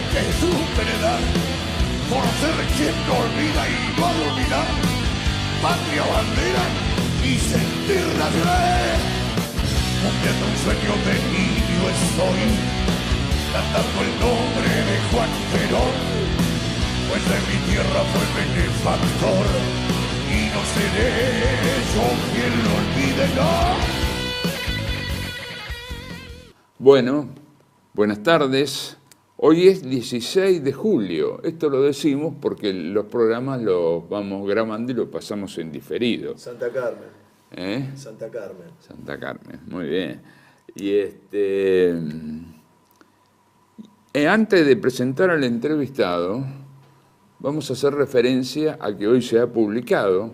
que supe dar, por ser quien no olvida y no olvidar, patria, bandera y sentir nacional. Cumpliendo un sueño de niño estoy, cantando el nombre de Juan Perón, pues de mi tierra fue benefactor, y no seré yo quien lo olvide, no. Bueno, buenas tardes. Hoy es 16 de julio. Esto lo decimos porque los programas los vamos grabando y los pasamos en diferido. Santa Carmen. ¿Eh? Santa Carmen. Santa Carmen, muy bien. Y antes de presentar al entrevistado, vamos a hacer referencia a que hoy se ha publicado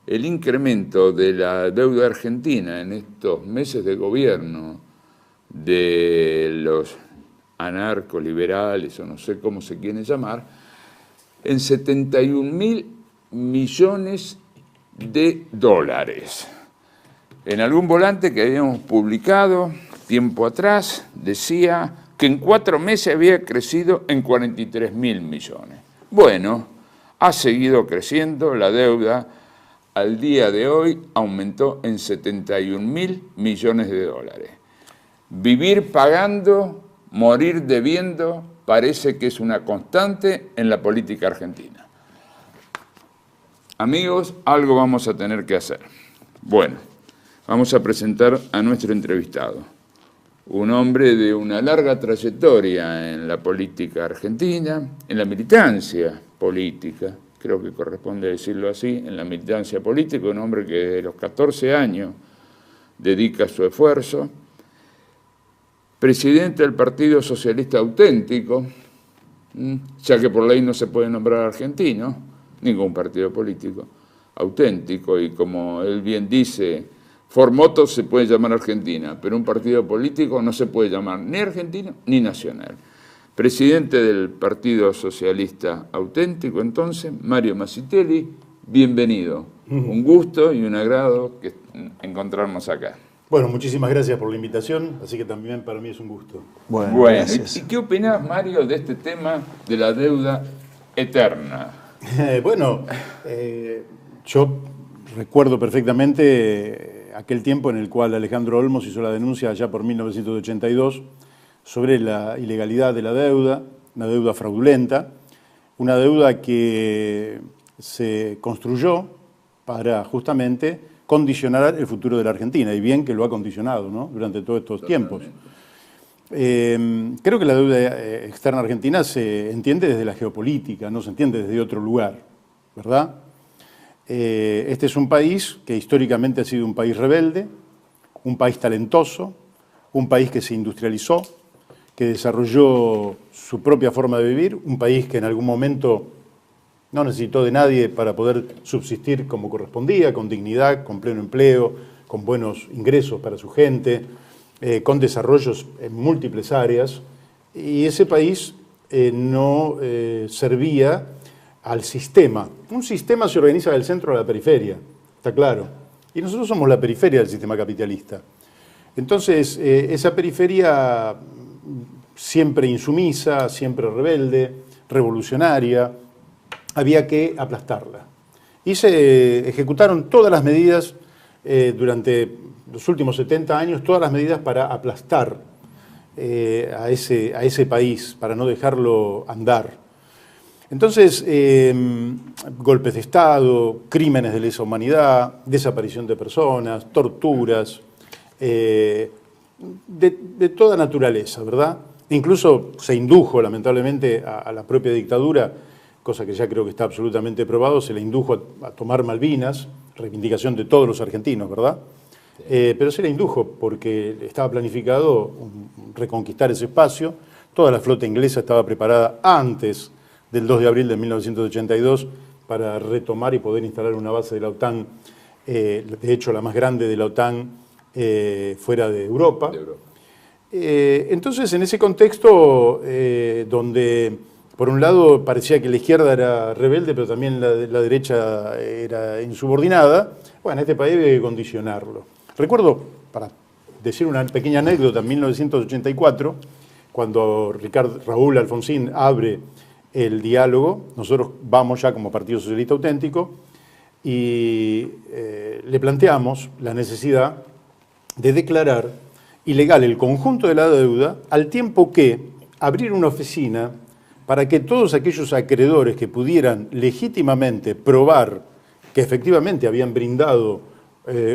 el incremento de la deuda argentina en estos meses de gobierno de los anarcoliberales, o no sé cómo se quieren llamar, en 71.000 millones de dólares. En algún volante que habíamos publicado tiempo atrás, decía que en 4 meses había crecido en 43.000 millones. Bueno, ha seguido creciendo, la deuda al día de hoy aumentó en 71.000 millones de dólares. Vivir pagando, morir debiendo, parece que es una constante en la política argentina. Amigos, algo vamos a tener que hacer. Bueno, vamos a presentar a nuestro entrevistado. Un hombre de una larga trayectoria en la política argentina, en la militancia política, creo que corresponde decirlo así, en la militancia política, un hombre que desde los 14 años dedica su esfuerzo. Presidente del Partido Socialista Auténtico, ya que por ley no se puede nombrar argentino, ningún partido político, auténtico, y como él bien dice, Formoto se puede llamar Argentina, pero un partido político no se puede llamar ni argentino ni nacional. Presidente del Partido Socialista Auténtico, entonces, Mario Masitelli, bienvenido. Un gusto y un agrado encontrarnos acá. Bueno, muchísimas gracias por la invitación, así que también para mí es un gusto. Bueno, ¿y qué opinás, Mario, de este tema de la deuda eterna? Yo recuerdo perfectamente aquel tiempo en el cual Alejandro Olmos hizo la denuncia allá por 1982 sobre la ilegalidad de la deuda, una deuda fraudulenta, una deuda que se construyó para justamente condicionar el futuro de la Argentina, y bien que lo ha condicionado, ¿no?, durante todos estos tiempos. Creo que la deuda externa argentina se entiende desde la geopolítica, no se entiende desde otro lugar, ¿verdad? Este es un país que históricamente ha sido un país rebelde, un país talentoso, un país que se industrializó, que desarrolló su propia forma de vivir, un país que en algún momento no necesitó de nadie para poder subsistir como correspondía, con dignidad, con pleno empleo, con buenos ingresos para su gente, con desarrollos en múltiples áreas. Y ese país no servía al sistema. Un sistema se organiza del centro a la periferia, está claro. Y nosotros somos la periferia del sistema capitalista. Entonces, esa periferia siempre insumisa, siempre rebelde, revolucionaria, había que aplastarla. Y se ejecutaron todas las medidas durante los últimos 70 años, todas las medidas para aplastar a ese país, para no dejarlo andar. Entonces, golpes de Estado, crímenes de lesa humanidad, desaparición de personas, torturas, de toda naturaleza, ¿verdad? Incluso se indujo, lamentablemente, a la propia dictadura, cosa que ya creo que está absolutamente probado, se le indujo a tomar Malvinas, reivindicación de todos los argentinos, ¿verdad? Pero se le indujo porque estaba planificado reconquistar ese espacio. Toda la flota inglesa estaba preparada antes del 2 de abril de 1982 para retomar y poder instalar una base de la OTAN, de hecho la más grande de la OTAN fuera de Europa. Entonces, en ese contexto donde por un lado parecía que la izquierda era rebelde, pero también la derecha era insubordinada, bueno, este país había que condicionarlo. Recuerdo, para decir una pequeña anécdota, en 1984, cuando Raúl Alfonsín abre el diálogo, nosotros vamos ya como Partido Socialista Auténtico y le planteamos la necesidad de declarar ilegal el conjunto de la deuda, al tiempo que abrir una oficina para que todos aquellos acreedores que pudieran legítimamente probar que efectivamente habían brindado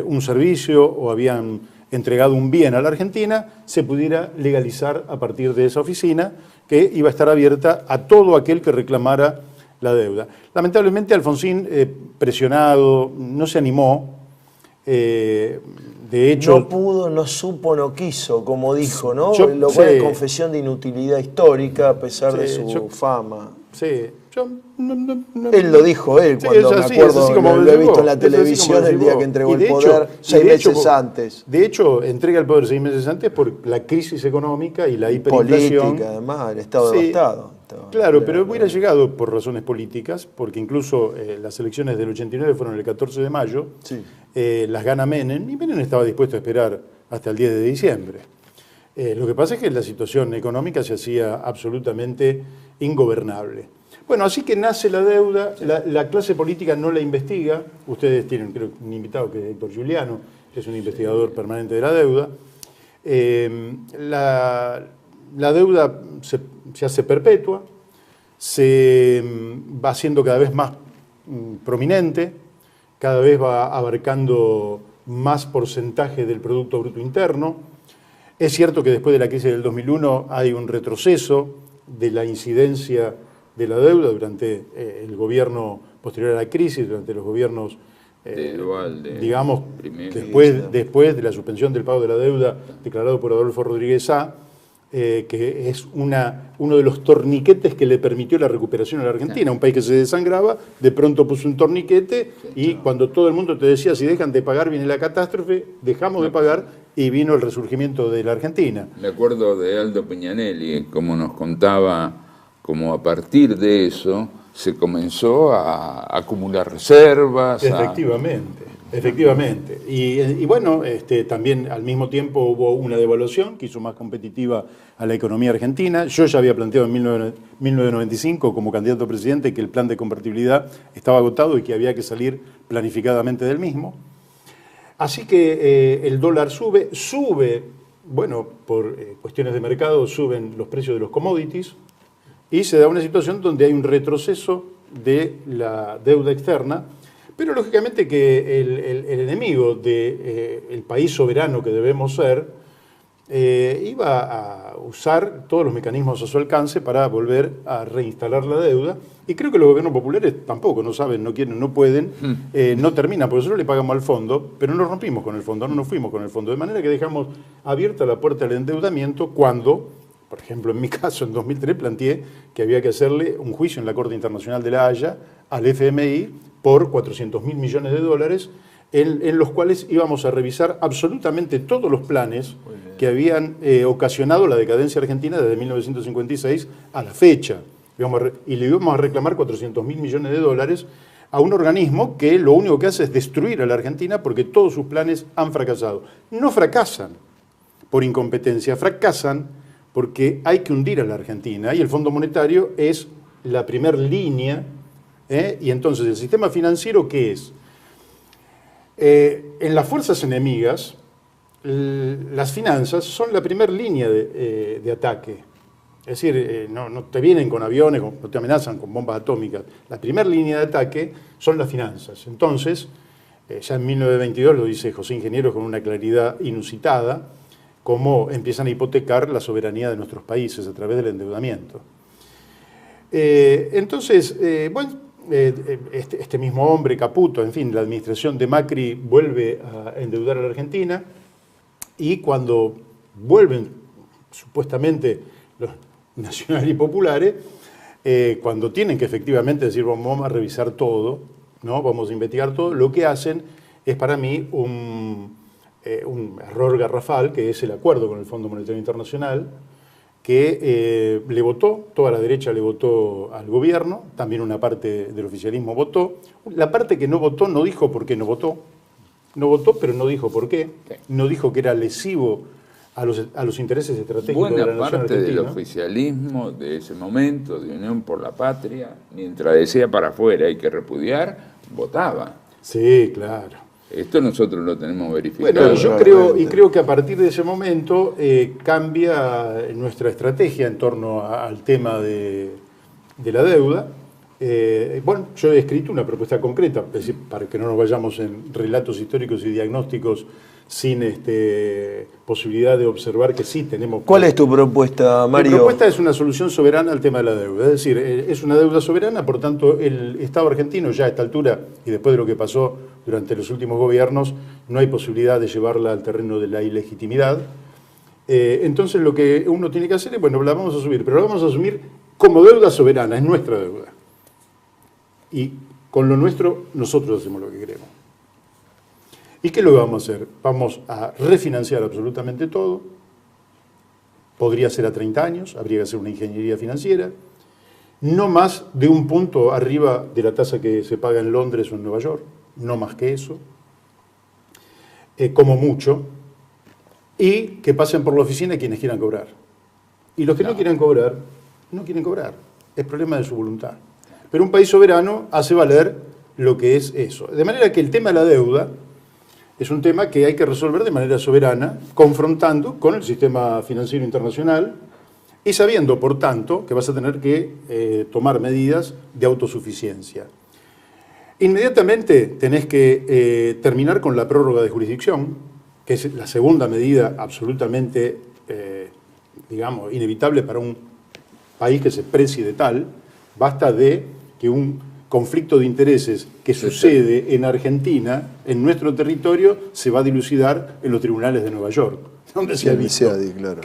un servicio o habían entregado un bien a la Argentina, se pudiera legalizar a partir de esa oficina que iba a estar abierta a todo aquel que reclamara la deuda. Lamentablemente Alfonsín, presionado, no se animó. De hecho, no pudo, no supo, no quiso, como dijo, ¿no? Yo, lo cual sí, es confesión de inutilidad histórica, a pesar de su fama. Sí, yo, él lo dijo, sí, cuando me acuerdo, lo he visto en la televisión el día que entregó el poder, 6 meses antes. De hecho, entrega el poder 6 meses antes por la crisis económica y la hiperinflación. Política, además, el Estado devastado. Claro, pero hubiera llegado por razones políticas, porque incluso las elecciones del 89 fueron el 14 de mayo, sí. Las gana Menem, y Menem estaba dispuesto a esperar hasta el 10 de diciembre. Lo que pasa es que la situación económica se hacía absolutamente ingobernable. Bueno, así que nace la deuda, la clase política no la investiga, ustedes tienen, creo, un invitado que es Héctor Giuliano, que es un investigador permanente de la deuda. La deuda se hace perpetua, se va haciendo cada vez más prominente, cada vez va abarcando más porcentaje del Producto Bruto Interno. Es cierto que después de la crisis del 2001 hay un retroceso de la incidencia de la deuda durante el gobierno posterior a la crisis, durante los gobiernos, digamos, después de la suspensión del pago de la deuda declarado por Adolfo Rodríguez Sá, que es uno de los torniquetes que le permitió la recuperación a la Argentina. Un país que se desangraba, de pronto puso un torniquete y cuando todo el mundo te decía, si dejan de pagar viene la catástrofe, dejamos de pagar y vino el resurgimiento de la Argentina. Me acuerdo de Aldo Peñanelli, como nos contaba, como a partir de eso se comenzó a acumular reservas. Efectivamente. Y bueno, también al mismo tiempo hubo una devaluación que hizo más competitiva a la economía argentina. Yo ya había planteado en 1995 como candidato a presidente que el plan de convertibilidad estaba agotado y que había que salir planificadamente del mismo. Así que el dólar sube, bueno, por cuestiones de mercado suben los precios de los commodities y se da una situación donde hay un retroceso de la deuda externa. Pero lógicamente que el enemigo del país soberano que debemos ser iba a usar todos los mecanismos a su alcance para volver a reinstalar la deuda. Y creo que los gobiernos populares tampoco, no saben, no quieren, no pueden, no terminan. Por eso le pagamos al fondo, pero no rompimos con el fondo, no nos fuimos con el fondo. De manera que dejamos abierta la puerta al endeudamiento cuando, por ejemplo, en mi caso, en 2003 planteé que había que hacerle un juicio en la Corte Internacional de La Haya al FMI por 400.000 millones de dólares, en los cuales íbamos a revisar absolutamente todos los planes que habían ocasionado la decadencia argentina desde 1956 a la fecha. Y le íbamos a reclamar 400.000 millones de dólares a un organismo que lo único que hace es destruir a la Argentina porque todos sus planes han fracasado. No fracasan por incompetencia, fracasan porque hay que hundir a la Argentina y el Fondo Monetario es la primer línea. Y entonces, ¿el sistema financiero qué es? En las fuerzas enemigas, las finanzas son la primera línea de ataque. Es decir, no te vienen con aviones, no te amenazan con bombas atómicas. La primera línea de ataque son las finanzas. Entonces, ya en 1922 lo dice José Ingeniero con una claridad inusitada, cómo empiezan a hipotecar la soberanía de nuestros países a través del endeudamiento. Entonces, bueno, este mismo hombre, Caputo, en fin, la administración de Macri vuelve a endeudar a la Argentina y cuando vuelven supuestamente los nacionales y populares, cuando tienen que efectivamente decir vamos a revisar todo, ¿no? Vamos a investigar todo, lo que hacen es para mí un error garrafal, que es el acuerdo con el Fondo Monetario Internacional, que le votó, toda la derecha le votó al gobierno, también una parte del oficialismo votó. La parte que no votó no dijo por qué no votó. No votó, pero no dijo por qué. No dijo que era lesivo a los intereses estratégicos de la nación buena parte argentina. del oficialismo de ese momento, de Unión por la Patria, mientras decía para afuera hay que repudiar, votaba. Sí, claro. Esto nosotros lo tenemos verificado. Bueno, yo creo que a partir de ese momento cambia nuestra estrategia en torno al tema de la deuda. Bueno, yo he escrito una propuesta concreta, para que no nos vayamos en relatos históricos y diagnósticos sin posibilidad de observar que sí tenemos... ¿Cuál es tu propuesta, Mario? Mi propuesta es una solución soberana al tema de la deuda. Es decir, es una deuda soberana, por tanto, el Estado argentino ya a esta altura, y después de lo que pasó durante los últimos gobiernos, no hay posibilidad de llevarla al terreno de la ilegitimidad. Entonces, lo que uno tiene que hacer es, bueno, la vamos a subir, pero la vamos a asumir como deuda soberana, es nuestra deuda. Y con lo nuestro, nosotros hacemos lo que queremos. ¿Y qué es lo que vamos a hacer? Vamos a refinanciar absolutamente todo. Podría ser a 30 años, habría que hacer una ingeniería financiera. No más de un punto arriba de la tasa que se paga en Londres o en Nueva York. No más que eso. Como mucho. Y que pasen por la oficina quienes quieran cobrar. Y los que no quieran cobrar, no quieren cobrar. Es problema de su voluntad. Pero un país soberano hace valer lo que es eso. De manera que el tema de la deuda es un tema que hay que resolver de manera soberana, confrontando con el sistema financiero internacional y sabiendo, por tanto, que vas a tener que tomar medidas de autosuficiencia. Inmediatamente tenés que terminar con la prórroga de jurisdicción, que es la segunda medida absolutamente, digamos, inevitable para un país que se precie de tal. Basta de que un conflicto de intereses que sucede en Argentina, en nuestro territorio, se va a dilucidar en los tribunales de Nueva York. ¿Dónde se ha visto? El CIADI, claro.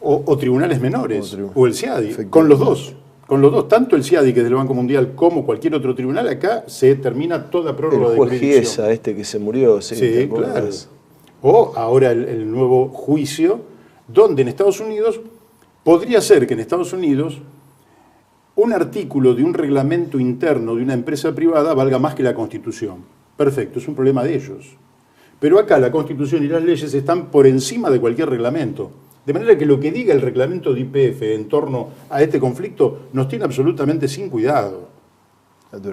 O tribunales menores, o el CIADI, con los dos. Con los dos, tanto el CIADI, que es del Banco Mundial, como cualquier otro tribunal, acá se termina toda prórroga de jurisdicción. El juez Giesa, que se murió. Sí, claro. O ahora el nuevo juicio, donde en Estados Unidos, podría ser que en Estados Unidos un artículo de un reglamento interno de una empresa privada valga más que la Constitución. Perfecto, es un problema de ellos. Pero acá la Constitución y las leyes están por encima de cualquier reglamento. De manera que lo que diga el reglamento de YPF en torno a este conflicto nos tiene absolutamente sin cuidado.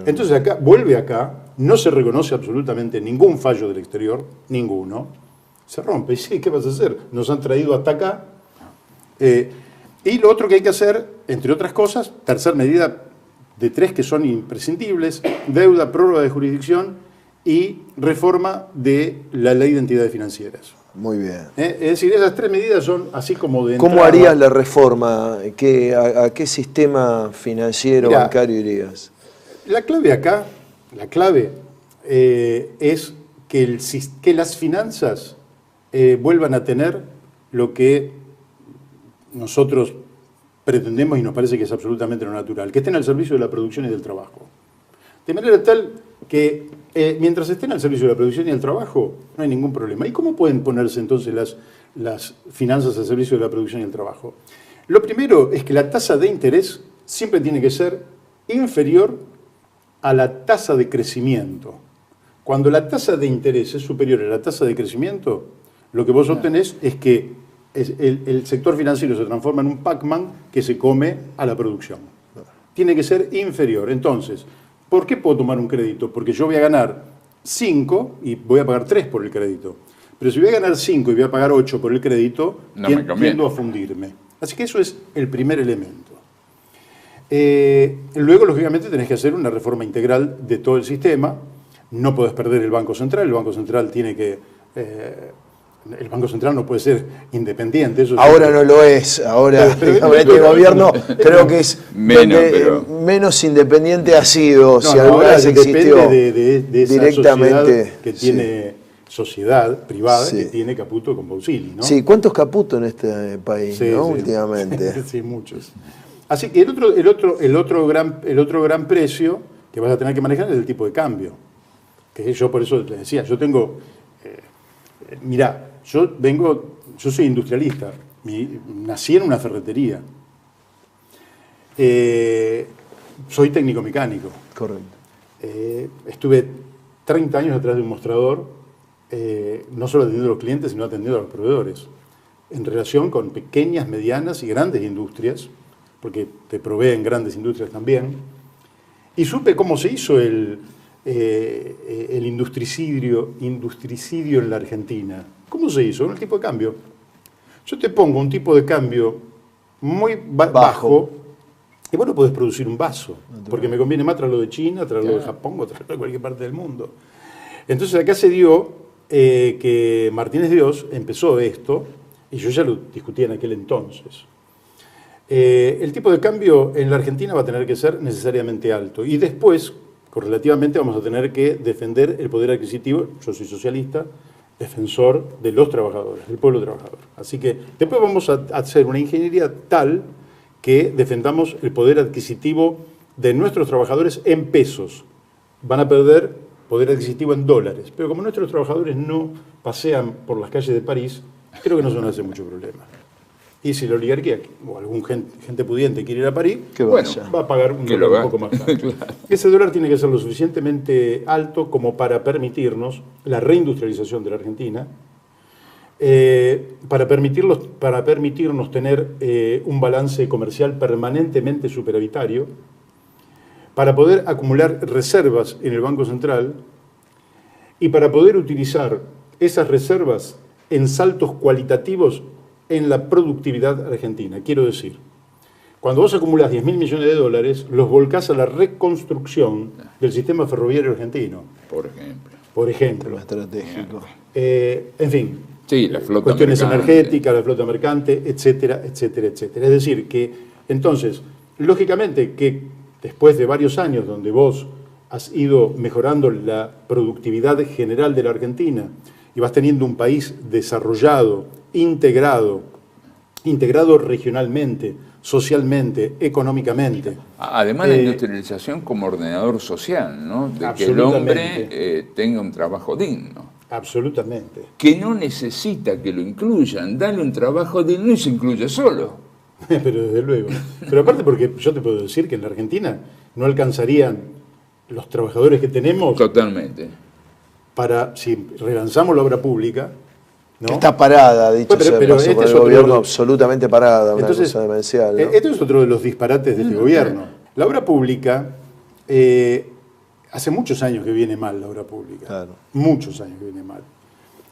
Entonces vuelve acá, no se reconoce absolutamente ningún fallo del exterior, ninguno. Se rompe. Y sí, ¿qué vas a hacer? Nos han traído hasta acá. Y lo otro que hay que hacer, entre otras cosas, tercera medida de 3 que son imprescindibles: deuda, prórroga de jurisdicción y reforma de la ley de entidades financieras. Muy bien. Es decir, esas 3 medidas son así como de ¿Cómo harías la reforma? ¿A qué sistema financiero, bancario irías? La clave acá, es que las finanzas vuelvan a tener lo que nosotros pretendemos y nos parece que es absolutamente lo natural, que estén al servicio de la producción y del trabajo. De manera tal que mientras estén al servicio de la producción y del trabajo, no hay ningún problema. ¿Y cómo pueden ponerse entonces las finanzas al servicio de la producción y el trabajo? Lo primero es que la tasa de interés siempre tiene que ser inferior a la tasa de crecimiento. Cuando la tasa de interés es superior a la tasa de crecimiento, lo que vos obtenés es que el sector financiero se transforma en un Pac-Man que se come a la producción. Tiene que ser inferior. Entonces, ¿por qué puedo tomar un crédito? Porque yo voy a ganar 5 y voy a pagar 3 por el crédito. Pero si voy a ganar 5 y voy a pagar 8 por el crédito, tiendo a fundirme. Así que eso es el primer elemento. Luego, lógicamente, tenés que hacer una reforma integral de todo el sistema. No podés perder el Banco Central. El Banco Central tiene que... el Banco Central no puede ser independiente. Eso ahora sí, no lo es. Ahora, este gobierno creo que es menos independiente ha sido, no, si alguna vez existió de esa directamente. Que tiene sociedad privada, que tiene Caputo con Bousili, ¿no? Sí, ¿cuántos Caputo en este país, ¿no? Últimamente. Sí, muchos. Así que el otro gran precio que vas a tener que manejar es el tipo de cambio. Que yo por eso les decía, yo tengo... mirá, yo soy industrialista, nací en una ferretería, soy técnico mecánico. Correcto. Estuve 30 años detrás de un mostrador no solo atendiendo a los clientes, sino atendiendo a los proveedores, en relación con pequeñas, medianas y grandes industrias, porque te proveen grandes industrias también, y supe cómo se hizo el industricidio en la Argentina. ¿Cómo se hizo? Con el tipo de cambio. Yo te pongo un tipo de cambio muy bajo y vos no podés producir un vaso, porque me conviene más traerlo de China, traerlo de Japón o traerlo de cualquier parte del mundo. Entonces acá se dio que Martínez Dios empezó esto, y yo ya lo discutía en aquel entonces. El tipo de cambio en la Argentina va a tener que ser necesariamente alto, y después, correlativamente, vamos a tener que defender el poder adquisitivo. Yo soy socialista, defensor de los trabajadores, del pueblo trabajador. Así que después vamos a hacer una ingeniería tal que defendamos el poder adquisitivo de nuestros trabajadores en pesos. Van a perder poder adquisitivo en dólares. Pero como nuestros trabajadores no pasean por las calles de París, creo que no se nos hace mucho problema. Y si la oligarquía o algún gente pudiente quiere ir a París, bueno, va a pagar un dólar un poco más caro. Claro. Ese dólar tiene que ser lo suficientemente alto como para permitirnos la reindustrialización de la Argentina, para permitirnos tener un balance comercial permanentemente superavitario, para poder acumular reservas en el Banco Central y para poder utilizar esas reservas en saltos cualitativos en la productividad argentina. Quiero decir, cuando vos acumulás 10.000 millones de dólares, los volcás a la reconstrucción del sistema ferroviario argentino. Por ejemplo. Estratégico. En fin. Sí, la flota cuestiones mercante. energéticas, la flota mercante, etcétera, etcétera, etcétera. Es decir, que entonces, lógicamente que después de varios años donde vos has ido mejorando la productividad general de la Argentina y vas teniendo un país desarrollado, integrado regionalmente, socialmente, económicamente. Además la industrialización como ordenador social, ¿no? De que el hombre tenga un trabajo digno. Absolutamente. Que no necesita que lo incluyan, dale un trabajo digno y se incluye solo. Pero desde luego. Pero aparte porque yo te puedo decir que en la Argentina no alcanzarían los trabajadores que tenemos. Totalmente. Para, si relanzamos la obra pública, ¿no? Está parada, dicho sea, pero este por es el gobierno absolutamente parada, una cosa demencial, ¿no? Este es otro de los disparates de este gobierno. La obra pública, hace muchos años que viene mal la obra pública. Claro. Muchos años que viene mal.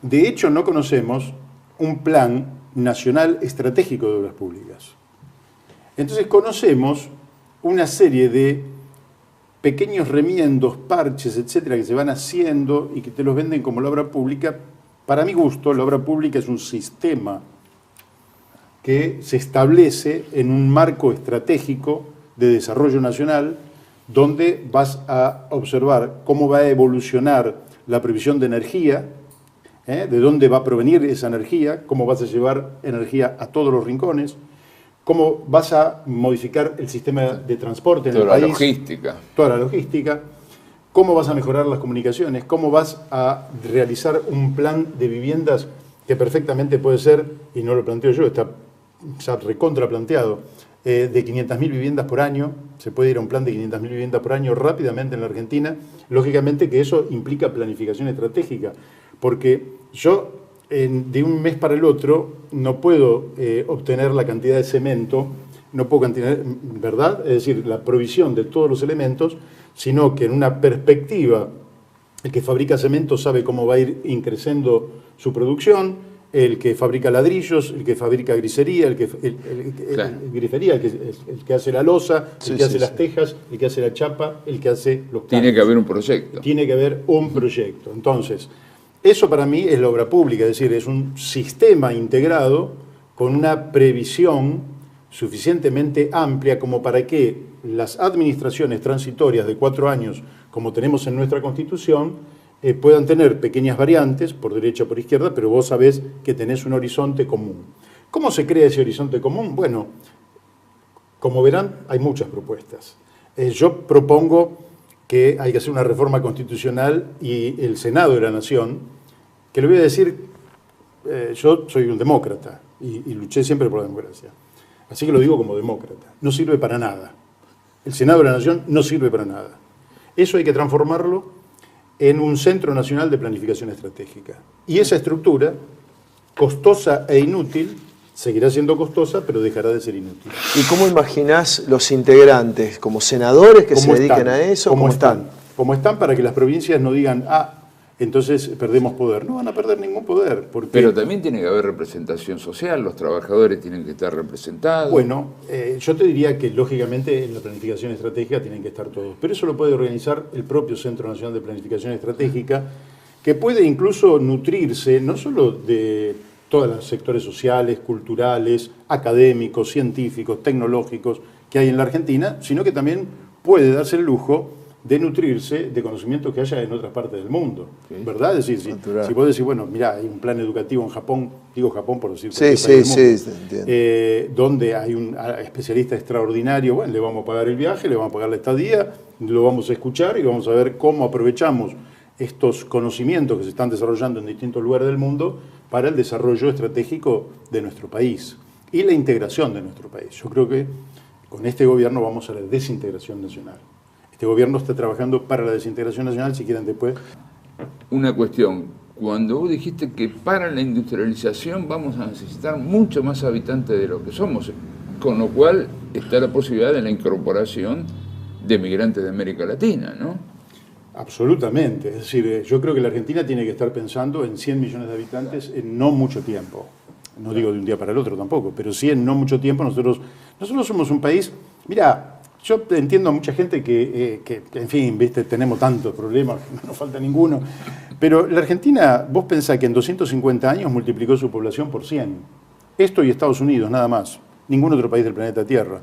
De hecho, no conocemos un plan nacional estratégico de obras públicas. Entonces conocemos una serie de pequeños remiendos, parches, etcétera, que se van haciendo y que te los venden como la obra pública. Para mi gusto, la obra pública es un sistema que se establece en un marco estratégico de desarrollo nacional donde vas a observar cómo va a evolucionar la provisión de energía, de dónde va a provenir esa energía, cómo vas a llevar energía a todos los rincones, cómo vas a modificar el sistema de transporte en el país. Toda la logística. Cómo vas a mejorar las comunicaciones, cómo vas a realizar un plan de viviendas que perfectamente puede ser, y no lo planteo yo, está ya recontra planteado, de 500.000 viviendas por año. Se puede ir a un plan de 500.000 viviendas por año rápidamente en la Argentina. Lógicamente que eso implica planificación estratégica, porque yo de un mes para el otro no puedo obtener la cantidad de cemento, no puedo obtener, ¿verdad? Es decir, la provisión de todos los elementos, sino que en una perspectiva, el que fabrica cemento sabe cómo va a ir increciendo su producción, el que fabrica ladrillos, el que fabrica grifería, el que hace la losa, el que hace las tejas, el que hace la chapa, el que hace los caños. Tiene que haber un proyecto. Tiene que haber un proyecto. Entonces, eso para mí es la obra pública, es decir, es un sistema integrado con una previsión suficientemente amplia como para que las administraciones transitorias de 4 años, como tenemos en nuestra Constitución, puedan tener pequeñas variantes, por derecha o por izquierda, pero vos sabés que tenés un horizonte común. ¿Cómo se crea ese horizonte común? Bueno, como verán, hay muchas propuestas. Yo propongo que hay que hacer una reforma constitucional y el Senado de la Nación, que le voy a decir, yo soy un demócrata y luché siempre por la democracia. Así que lo digo como demócrata. No sirve para nada. El Senado de la Nación no sirve para nada. Eso hay que transformarlo en un Centro Nacional de Planificación Estratégica. Y esa estructura, costosa e inútil, seguirá siendo costosa, pero dejará de ser inútil. ¿Y cómo imaginás los integrantes? ¿Como senadores que se dediquen a eso? ¿Cómo están? ¿Cómo están para que las provincias no digan, entonces perdemos poder? No van a perder ningún poder. Porque... Pero también tiene que haber representación social, los trabajadores tienen que estar representados. Bueno, yo te diría que lógicamente en la planificación estratégica tienen que estar todos, pero eso lo puede organizar el propio Centro Nacional de Planificación Estratégica, que puede incluso nutrirse no solo de todos los sectores sociales, culturales, académicos, científicos, tecnológicos que hay en la Argentina, sino que también puede darse el lujo de nutrirse de conocimientos que haya en otras partes del mundo, ¿verdad? Es decir, si vos decís, bueno, mirá, hay un plan educativo en Japón, digo Japón por decir donde hay un especialista extraordinario, bueno, le vamos a pagar el viaje, le vamos a pagar la estadía, lo vamos a escuchar y vamos a ver cómo aprovechamos estos conocimientos que se están desarrollando en distintos lugares del mundo para el desarrollo estratégico de nuestro país y la integración de nuestro país. Yo creo que con este gobierno vamos a la desintegración nacional. Este gobierno está trabajando para la desintegración nacional, si quieren después. Una cuestión, cuando vos dijiste que para la industrialización vamos a necesitar mucho más habitantes de lo que somos, con lo cual está la posibilidad de la incorporación de migrantes de América Latina, ¿no? Absolutamente, es decir, yo creo que la Argentina tiene que estar pensando en 100 millones de habitantes en no mucho tiempo. No digo de un día para el otro tampoco, pero sí en no mucho tiempo. Nosotros somos un país, mira, yo entiendo a mucha gente que en fin, ¿viste? Tenemos tantos problemas, no nos falta ninguno, pero la Argentina, vos pensás que en 250 años multiplicó su población por 100. Esto y Estados Unidos, nada más. Ningún otro país del planeta Tierra.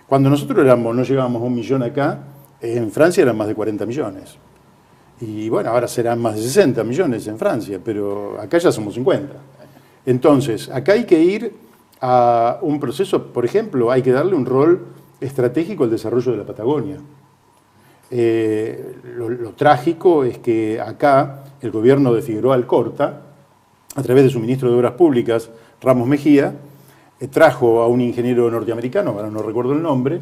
Cuando nosotros no llegábamos a 1 millón acá, en Francia eran más de 40 millones. Y bueno, ahora serán más de 60 millones en Francia, pero acá ya somos 50. Entonces, acá hay que ir a un proceso, por ejemplo, hay que darle un rol estratégico al desarrollo de la Patagonia. Lo trágico es que acá el gobierno de Figueroa Alcorta, a través de su ministro de Obras Públicas, Ramos Mejía, trajo a un ingeniero norteamericano, ahora no recuerdo el nombre,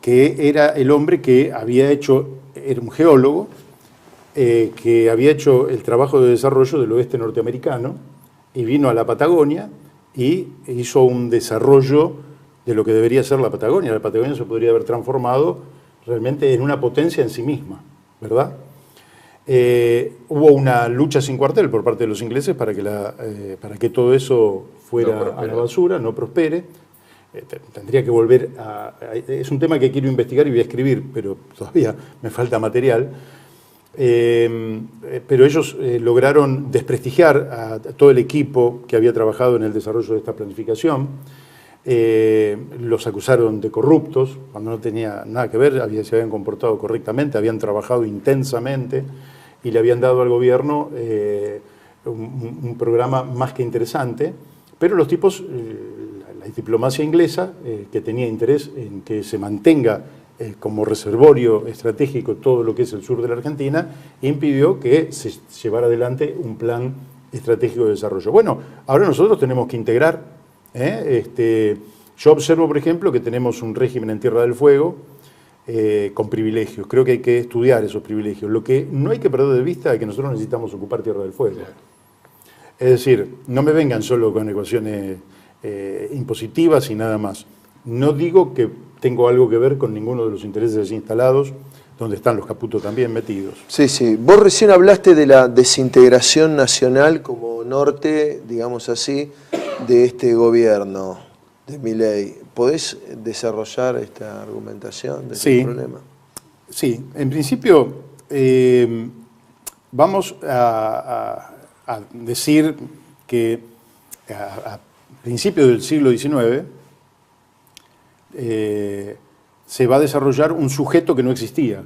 que era el hombre que había hecho, era un geólogo, que había hecho el trabajo de desarrollo del oeste norteamericano y vino a la Patagonia y hizo un desarrollo de lo que debería ser la Patagonia. La Patagonia se podría haber transformado realmente en una potencia en sí misma, ¿verdad? Hubo una lucha sin cuartel por parte de los ingleses para que todo eso fuera a la basura, no prospere. Tendría que volver es un tema que quiero investigar y voy a escribir, pero todavía me falta material. Pero ellos lograron desprestigiar a todo el equipo que había trabajado en el desarrollo de esta planificación. Los acusaron de corruptos, cuando no tenía nada que ver, se habían comportado correctamente, habían trabajado intensamente y le habían dado al gobierno un programa más que interesante, pero los tipos, la diplomacia inglesa, que tenía interés en que se mantenga como reservorio estratégico todo lo que es el sur de la Argentina, impidió que se llevara adelante un plan estratégico de desarrollo. Bueno, ahora nosotros tenemos que integrar. Yo observo, por ejemplo, que tenemos un régimen en Tierra del Fuego con privilegios. Creo que hay que estudiar esos privilegios. Lo que no hay que perder de vista es que nosotros necesitamos ocupar Tierra del Fuego. Es decir, no me vengan solo con ecuaciones impositivas y nada más. No digo que tengo algo que ver con ninguno de los intereses instalados, donde están los Caputo también metidos. Sí, sí. Vos recién hablaste de la desintegración nacional como norte, digamos así, de este gobierno de Milei. ¿Podés desarrollar esta argumentación de este problema? Sí, en principio vamos a decir que a principios del siglo XIX se va a desarrollar un sujeto que no existía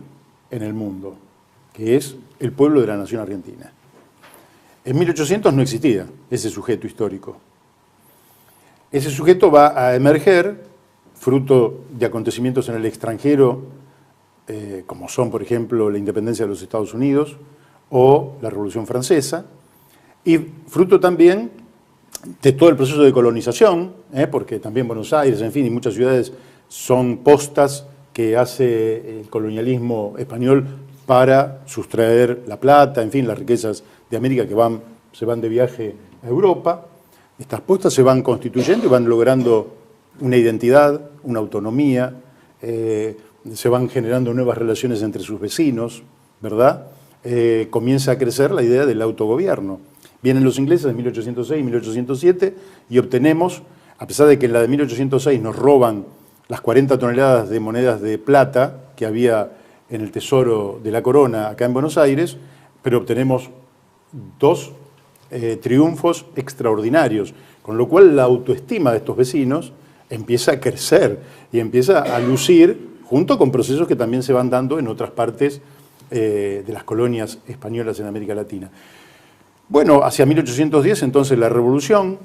en el mundo, que es el pueblo de la nación argentina. En 1800 no existía ese sujeto histórico. Ese sujeto va a emerger fruto de acontecimientos en el extranjero, como son, por ejemplo, la independencia de los Estados Unidos o la Revolución Francesa, y fruto también de todo el proceso de colonización, porque también Buenos Aires, en fin, y muchas ciudades son postas que hace el colonialismo español para sustraer la plata, en fin, las riquezas de América que se van de viaje a Europa. Estas postas se van constituyendo y van logrando una identidad, una autonomía, se van generando nuevas relaciones entre sus vecinos, ¿verdad? Comienza a crecer la idea del autogobierno. Vienen los ingleses en 1806, 1807 y obtenemos, a pesar de que en la de 1806 nos roban las 40 toneladas de monedas de plata que había en el Tesoro de la Corona acá en Buenos Aires, pero obtenemos 2 triunfos extraordinarios, con lo cual la autoestima de estos vecinos empieza a crecer y empieza a lucir junto con procesos que también se van dando en otras partes de las colonias españolas en América Latina. Bueno, hacia 1810 entonces la revolución,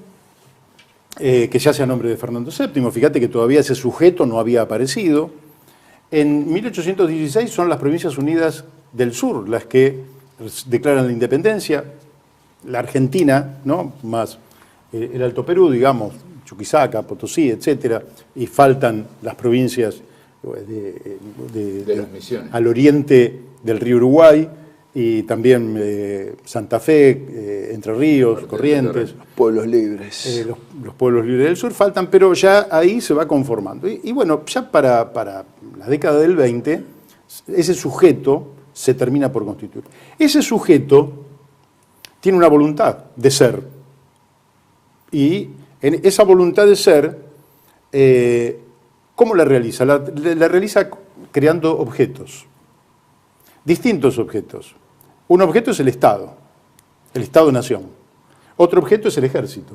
que se hace a nombre de Fernando VII, fíjate que todavía ese sujeto no había aparecido. En 1816 son las Provincias Unidas del Sur las que declaran la independencia, la Argentina, ¿no? Más el Alto Perú, digamos, Chuquisaca, Potosí, etcétera, y faltan las provincias de las Misiones, al oriente del río Uruguay, y también Santa Fe, Entre Ríos, Corrientes. Los pueblos libres. Los pueblos libres del sur faltan, pero ya ahí se va conformando. Y bueno, ya para la década del 20, ese sujeto se termina por constituir. Ese sujeto tiene una voluntad de ser. Y en esa voluntad de ser, ¿cómo la realiza? La realiza creando objetos, distintos objetos. Un objeto es el Estado-nación. Otro objeto es el ejército.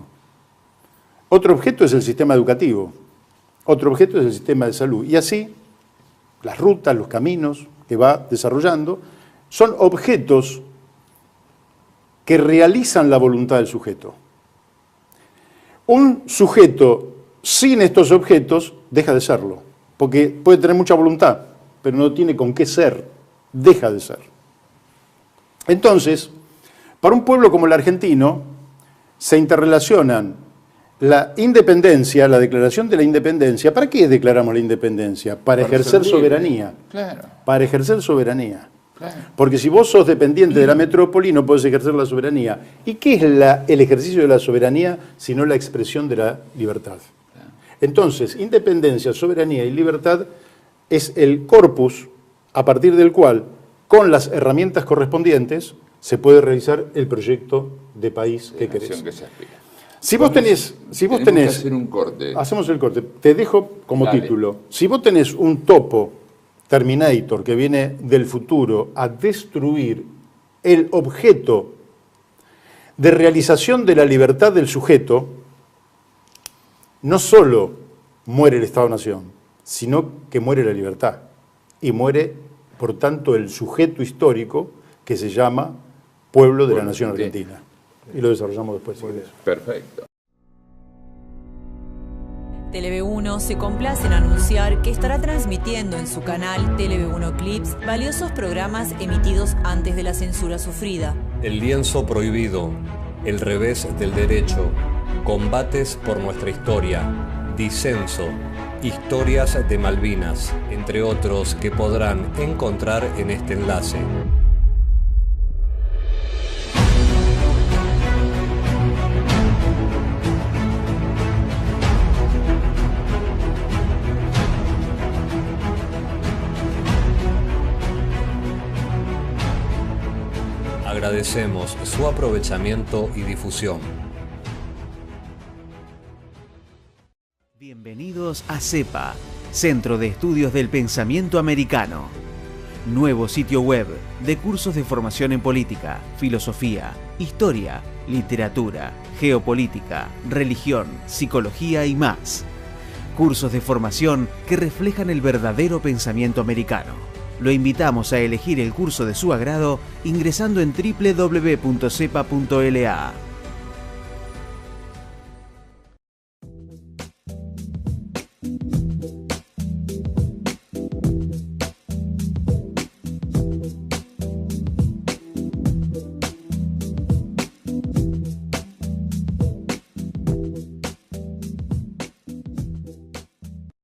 Otro objeto es el sistema educativo. Otro objeto es el sistema de salud. Y así, las rutas, los caminos que va desarrollando, son objetos que realizan la voluntad del sujeto. Un sujeto sin estos objetos deja de serlo, porque puede tener mucha voluntad, pero no tiene con qué ser, deja de ser. Entonces, para un pueblo como el argentino, se interrelacionan la independencia, la declaración de la independencia. ¿Para qué declaramos la independencia? Para ejercer soberanía. Claro. Para ejercer soberanía. Claro. Porque si vos sos dependiente de la metrópoli, no podés ejercer la soberanía. ¿Y qué es el ejercicio de la soberanía sino la expresión de la libertad? Entonces, independencia, soberanía y libertad es el corpus a partir del cual, con las herramientas correspondientes, se puede realizar el proyecto de país que querés. Si vos tenés que hacer un corte. Hacemos el corte. Te dejo como Dale. título. Si vos tenés un topo Terminator que viene del futuro a destruir el objeto de realización de la libertad del sujeto, no solo muere el Estado-Nación, sino que muere la libertad. Y muere, por tanto, el sujeto histórico que se llama pueblo de la nación argentina. Y lo desarrollamos después. Si querés. Perfecto. TLV1 se complace en anunciar que estará transmitiendo en su canal TLV1 Clips valiosos programas emitidos antes de la censura sufrida. El lienzo prohibido, el revés del derecho, combates por nuestra historia, disenso, historias de Malvinas, entre otros que podrán encontrar en este enlace. Agradecemos su aprovechamiento y difusión. Bienvenidos a CEPA, Centro de Estudios del Pensamiento Americano. Nuevo sitio web de cursos de formación en política, filosofía, historia, literatura, geopolítica, religión, psicología y más. Cursos de formación que reflejan el verdadero pensamiento americano. Lo invitamos a elegir el curso de su agrado ingresando en www.cepa.la.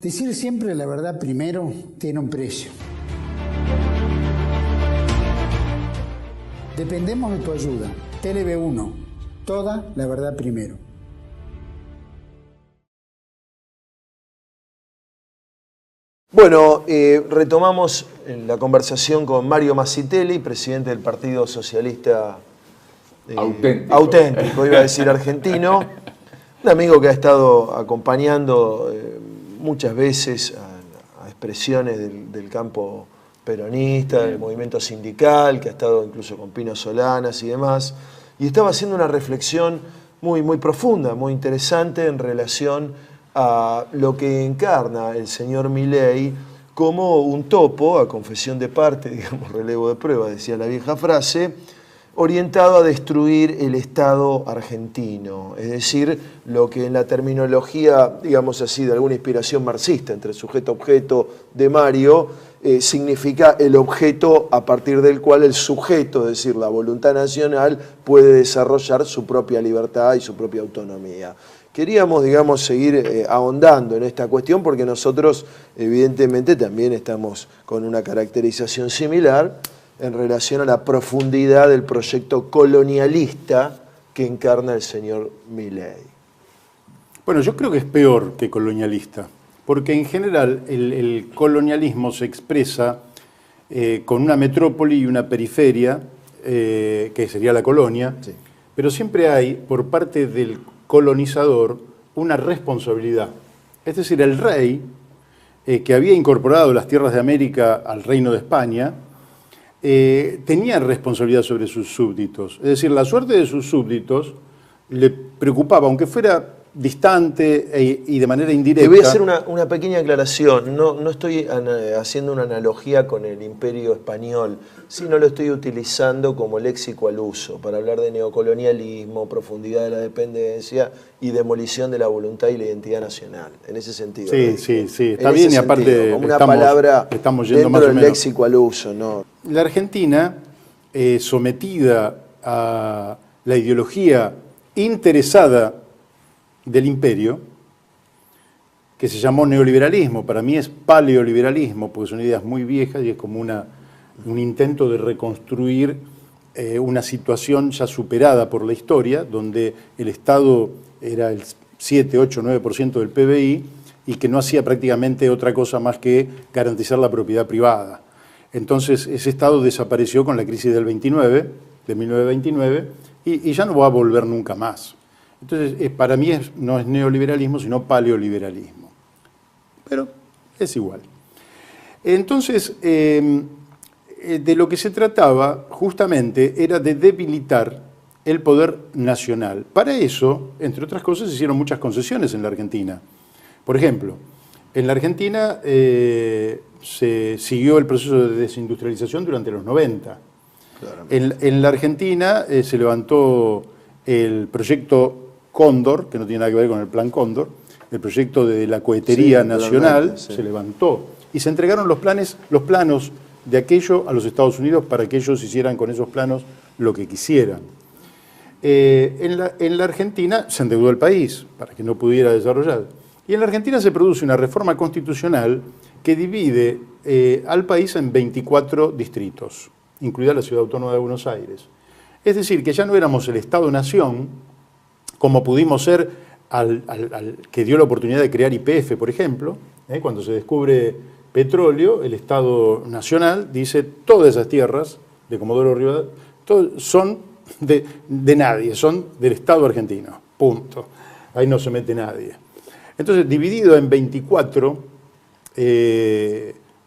Decir siempre la verdad primero tiene un precio. Dependemos de tu ayuda. TLV1, toda la verdad primero. Bueno, retomamos la conversación con Mario Masitelli, presidente del Partido Socialista auténtico, iba a decir argentino, un amigo que ha estado acompañando muchas veces a expresiones del campo peronista, del movimiento sindical, que ha estado incluso con Pino Solanas y demás, y estaba haciendo una reflexión muy, muy profunda, muy interesante en relación a lo que encarna el señor Milei como un topo, a confesión de parte, digamos, relevo de prueba, decía la vieja frase, orientado a destruir el Estado argentino, es decir, lo que en la terminología, digamos así, de alguna inspiración marxista entre sujeto-objeto de Mario, significa el objeto a partir del cual el sujeto, es decir, la voluntad nacional, puede desarrollar su propia libertad y su propia autonomía. Queríamos, digamos, seguir ahondando en esta cuestión porque nosotros, evidentemente, también estamos con una caracterización similar en relación a la profundidad del proyecto colonialista que encarna el señor Milei. Bueno, yo creo que es peor que colonialista, porque en general el colonialismo se expresa con una metrópoli y una periferia, que sería la colonia, sí. Pero siempre hay, por parte del colonizador, una responsabilidad. Es decir, el rey, que había incorporado las tierras de América al Reino de España, tenía responsabilidad sobre sus súbditos. Es decir, la suerte de sus súbditos le preocupaba, aunque fuera distante y de manera indirecta. Te voy a hacer una pequeña aclaración. No estoy haciendo una analogía con el Imperio Español, sino lo estoy utilizando como léxico al uso, para hablar de neocolonialismo, profundidad de la dependencia y demolición de la voluntad y la identidad nacional. En ese sentido. Sí, está bien, y aparte como una palabra estamos yendo dentro más o del menos. léxico al uso, ¿no? La Argentina, sometida a la ideología interesada del imperio, que se llamó neoliberalismo, para mí es paleoliberalismo, porque son ideas muy viejas y es como un intento de reconstruir una situación ya superada por la historia, donde el Estado era el 7, 8, 9% del PBI y que no hacía prácticamente otra cosa más que garantizar la propiedad privada. Entonces ese Estado desapareció con la crisis de 1929, y ya no va a volver nunca más. Entonces, para mí no es neoliberalismo, sino paleoliberalismo. Pero es igual. Entonces, de lo que se trataba justamente era de debilitar el poder nacional. Para eso, entre otras cosas, se hicieron muchas concesiones en la Argentina. Por ejemplo, en la Argentina se siguió el proceso de desindustrialización durante los 90. En la Argentina se levantó el proyecto Cóndor, que no tiene nada que ver con el Plan Cóndor, el proyecto de la cohetería nacional, se levantó y se entregaron los planos de aquello a los Estados Unidos para que ellos hicieran con esos planos lo que quisieran. En la Argentina se endeudó el país para que no pudiera desarrollar. Y en la Argentina se produce una reforma constitucional que divide al país en 24 distritos, incluida la Ciudad Autónoma de Buenos Aires. Es decir, que ya no éramos el Estado-Nación, como pudimos ser al que dio la oportunidad de crear YPF, por ejemplo, cuando se descubre petróleo, el Estado Nacional dice todas esas tierras de Comodoro Rivadavia son de nadie, son del Estado argentino, punto. Ahí no se mete nadie. Entonces, dividido en 24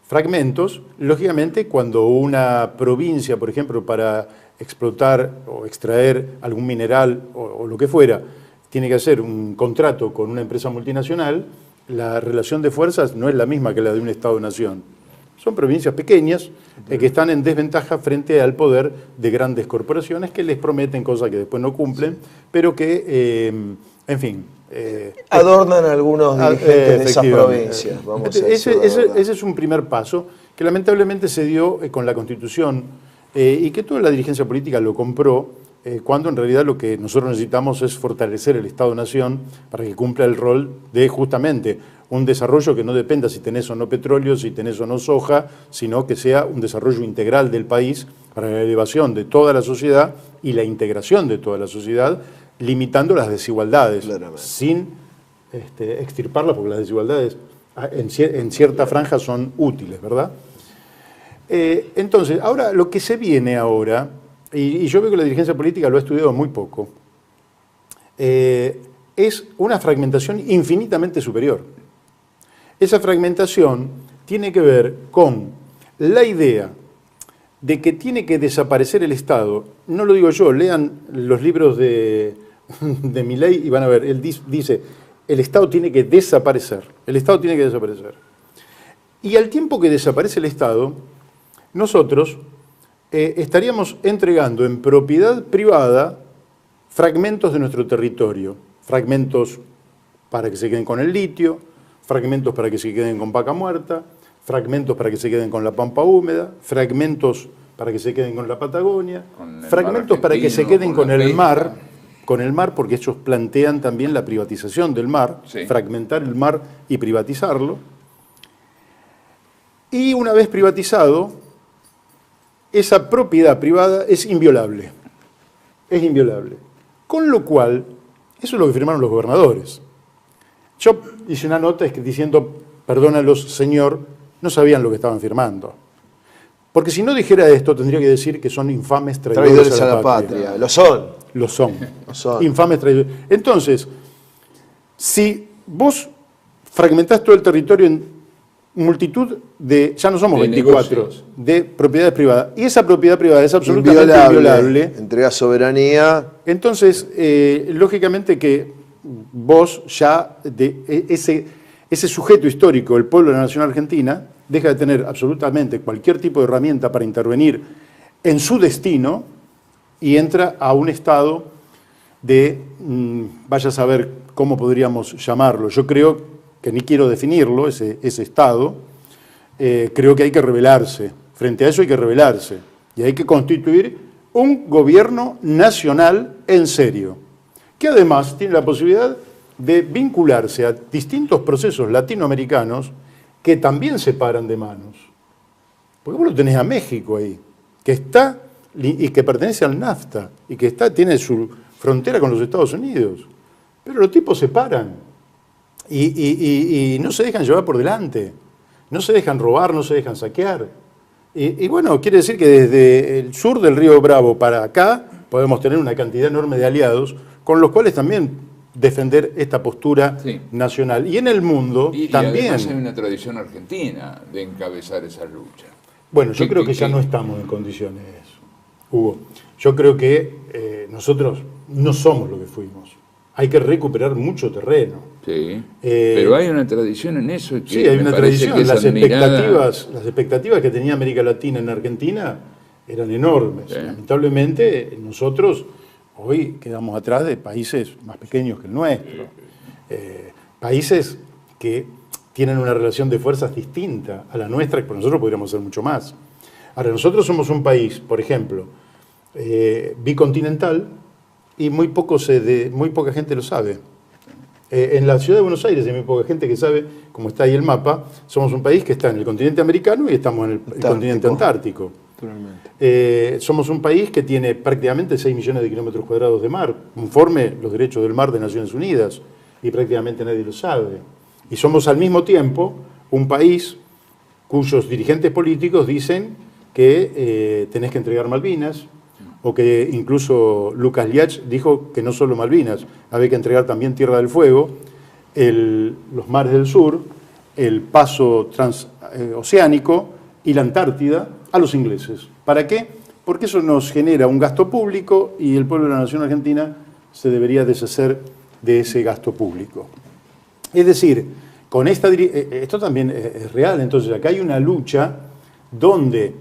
fragmentos, lógicamente cuando una provincia, por ejemplo, para explotar o extraer algún mineral o lo que fuera, tiene que hacer un contrato con una empresa multinacional, la relación de fuerzas no es la misma que la de un Estado-nación. Son provincias pequeñas que están en desventaja frente al poder de grandes corporaciones que les prometen cosas que después no cumplen, pero que, en fin... adornan a algunos dirigentes de esas provincias. Ese es un primer paso que lamentablemente se dio con la Constitución y que toda la dirigencia política lo compró cuando en realidad lo que nosotros necesitamos es fortalecer el Estado-Nación para que cumpla el rol de justamente un desarrollo que no dependa si tenés o no petróleo, si tenés o no soja, sino que sea un desarrollo integral del país para la elevación de toda la sociedad y la integración de toda la sociedad, limitando las desigualdades, sin extirparlas, porque las desigualdades en cierta franja son útiles, ¿verdad? Entonces, ahora lo que se viene ahora, y yo veo que la dirigencia política lo ha estudiado muy poco, es una fragmentación infinitamente superior. Esa fragmentación tiene que ver con la idea de que tiene que desaparecer el Estado. No lo digo yo, lean los libros de Milei y van a ver, él dice, el Estado tiene que desaparecer, el Estado tiene que desaparecer. Y al tiempo que desaparece el Estado, nosotros estaríamos entregando en propiedad privada fragmentos de nuestro territorio, fragmentos para que se queden con el litio, fragmentos para que se queden con vaca muerta, fragmentos para que se queden con la pampa húmeda, fragmentos para que se queden con la Patagonia, fragmentos para que se queden con el mar, porque ellos plantean también la privatización del mar, sí, fragmentar el mar y privatizarlo. Y una vez privatizado, esa propiedad privada es inviolable. Es inviolable. Con lo cual, eso es lo que firmaron los gobernadores. Yo hice una nota diciendo, perdónalos, señor, no sabían lo que estaban firmando. Porque si no dijera esto, tendría que decir que son infames traidores a la patria. Lo son. Lo son. Infames traidores. Entonces, si vos fragmentás todo el territorio en multitud de, ya no somos 24, negocios, de propiedades privadas, y esa propiedad privada es absolutamente inviolable, entrega soberanía. Entonces, lógicamente que vos ya, ese sujeto histórico, el pueblo de la nación argentina, deja de tener absolutamente cualquier tipo de herramienta para intervenir en su destino y entra a un estado de, vaya a saber cómo podríamos llamarlo. Yo creo que ni quiero definirlo, ese estado, creo que hay que rebelarse. Frente a eso hay que rebelarse y hay que constituir un gobierno nacional en serio, que además tiene la posibilidad de vincularse a distintos procesos latinoamericanos que también se paran de manos. Porque vos lo tenés a México ahí, que está y que pertenece al NAFTA y que tiene su frontera con los Estados Unidos. Pero los tipos se paran y no se dejan llevar por delante, no se dejan robar, no se dejan saquear. Y bueno, quiere decir que desde el sur del río Bravo para acá podemos tener una cantidad enorme de aliados con los cuales también defender esta postura nacional. Y en el mundo también. Además hay una tradición argentina de encabezar esa lucha. Bueno, yo creo que ya no estamos en condiciones, Hugo. Yo creo que nosotros no somos lo que fuimos. Hay que recuperar mucho terreno. Sí, pero hay una tradición en eso. Que sí, hay una tradición. Las expectativas que tenía América Latina en Argentina eran enormes. Sí. Lamentablemente, nosotros hoy quedamos atrás de países más pequeños que el nuestro. Países que tienen una relación de fuerzas distinta a la nuestra, que nosotros podríamos hacer mucho más. Ahora, nosotros somos un país, por ejemplo, bicontinental, y muy poca gente lo sabe. En la ciudad de Buenos Aires hay muy poca gente que sabe, como está ahí el mapa, somos un país que está en el continente americano y estamos en el continente antártico. Somos un país que tiene prácticamente 6 millones de kilómetros cuadrados de mar, conforme los derechos del mar de Naciones Unidas, y prácticamente nadie lo sabe. Y somos al mismo tiempo un país cuyos dirigentes políticos dicen que tenés que entregar Malvinas, o que incluso Lucas Liach dijo que no solo Malvinas, había que entregar también Tierra del Fuego, los mares del sur, el paso transoceánico y la Antártida a los ingleses. ¿Para qué? Porque eso nos genera un gasto público y el pueblo de la nación argentina se debería deshacer de ese gasto público. Es decir, con esto también es real, entonces acá hay una lucha donde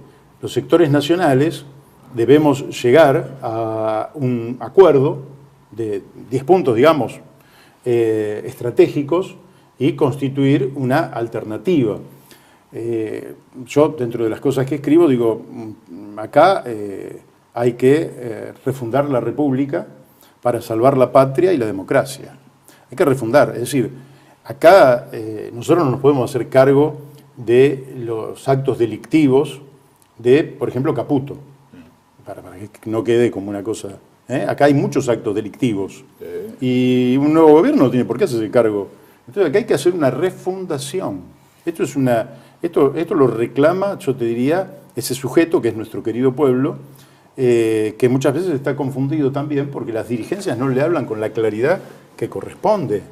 los sectores nacionales debemos llegar a un acuerdo de 10 puntos, digamos, estratégicos y constituir una alternativa. Yo, dentro de las cosas que escribo, digo, acá hay que refundar la República para salvar la patria y la democracia. Hay que refundar, es decir, acá nosotros no nos podemos hacer cargo de los actos delictivos de, por ejemplo, Caputo, para que no quede como una cosa. Acá hay muchos actos delictivos y un nuevo gobierno no tiene por qué hacerse cargo. Entonces acá hay que hacer una refundación. Esto lo reclama, yo te diría, ese sujeto que es nuestro querido pueblo, que muchas veces está confundido también porque las dirigencias no le hablan con la claridad que corresponde.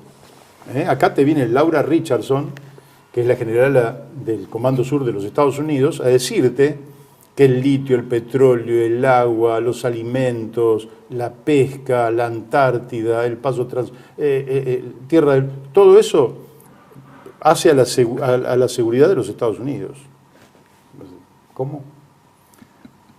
Acá te viene Laura Richardson, que es la generala del Comando Sur de los Estados Unidos, a decirte que el litio, el petróleo, el agua, los alimentos, la pesca, la Antártida, el paso tierra, todo eso hace a la seguridad de los Estados Unidos. ¿Cómo?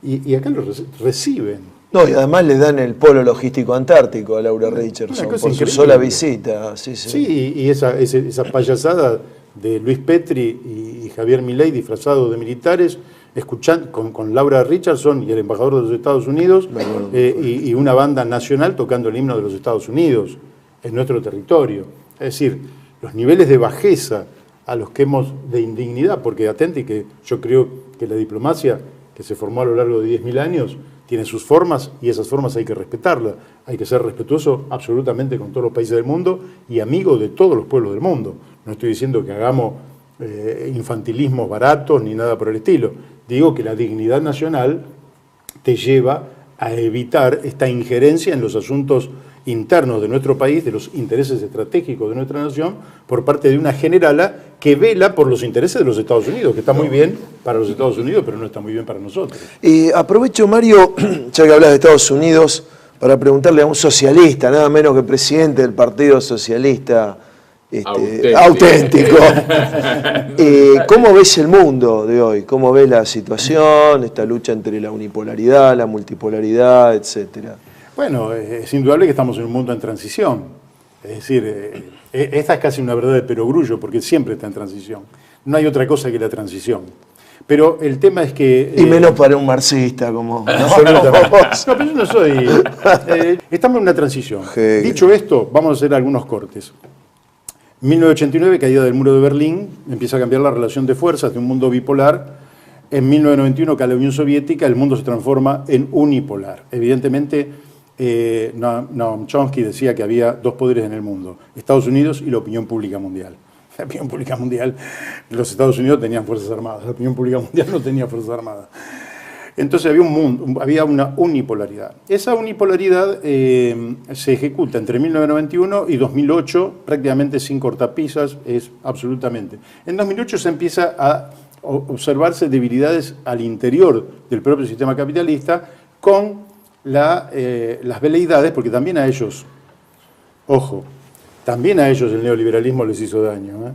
Y acá lo reciben. No, y además le dan el polo logístico antártico a Laura Richardson por su sola visita. Sí, y esa payasada de Luis Petri y Javier Milei disfrazados de militares, escuchando con Laura Richardson y el embajador de los Estados Unidos, y una banda nacional tocando el himno de los Estados Unidos en nuestro territorio. Es decir, los niveles de bajeza a los que de indignidad, porque atente que yo creo que la diplomacia que se formó a lo largo de 10.000 años tiene sus formas y esas formas hay que respetarlas. Hay que ser respetuoso absolutamente con todos los países del mundo y amigo de todos los pueblos del mundo. No estoy diciendo que hagamos infantilismos baratos ni nada por el estilo. Digo que la dignidad nacional te lleva a evitar esta injerencia en los asuntos internos de nuestro país, de los intereses estratégicos de nuestra nación, por parte de una generala que vela por los intereses de los Estados Unidos, que está muy bien para los Estados Unidos, pero no está muy bien para nosotros. Aprovecho, Mario, ya que hablas de Estados Unidos, para preguntarle a un socialista, nada menos que presidente del Partido Socialista auténtico. ¿Cómo ves el mundo de hoy? ¿Cómo ves la situación, esta lucha entre la unipolaridad, la multipolaridad, etcétera? Bueno, es indudable que estamos en un mundo en transición. Es decir, esta es casi una verdad de perogrullo, porque siempre está en transición. No hay otra cosa que la transición. Pero el tema es que... Y menos para un marxista como... Absolutamente. No, pero yo no soy... estamos en una transición. Dicho esto, vamos a hacer algunos cortes. 1989, caída del muro de Berlín, empieza a cambiar la relación de fuerzas de un mundo bipolar. En 1991 cae la Unión Soviética, el mundo se transforma en unipolar. Evidentemente, Noam Chomsky decía que había dos poderes en el mundo, Estados Unidos y la opinión pública mundial. La opinión pública mundial, los Estados Unidos tenían fuerzas armadas, la opinión pública mundial no tenía fuerzas armadas. Entonces había una unipolaridad. Esa unipolaridad se ejecuta entre 1991 y 2008, prácticamente sin cortapisas, es absolutamente. En 2008 se empieza a observarse debilidades al interior del propio sistema capitalista con las veleidades, porque también a ellos, ojo, también a ellos el neoliberalismo les hizo daño,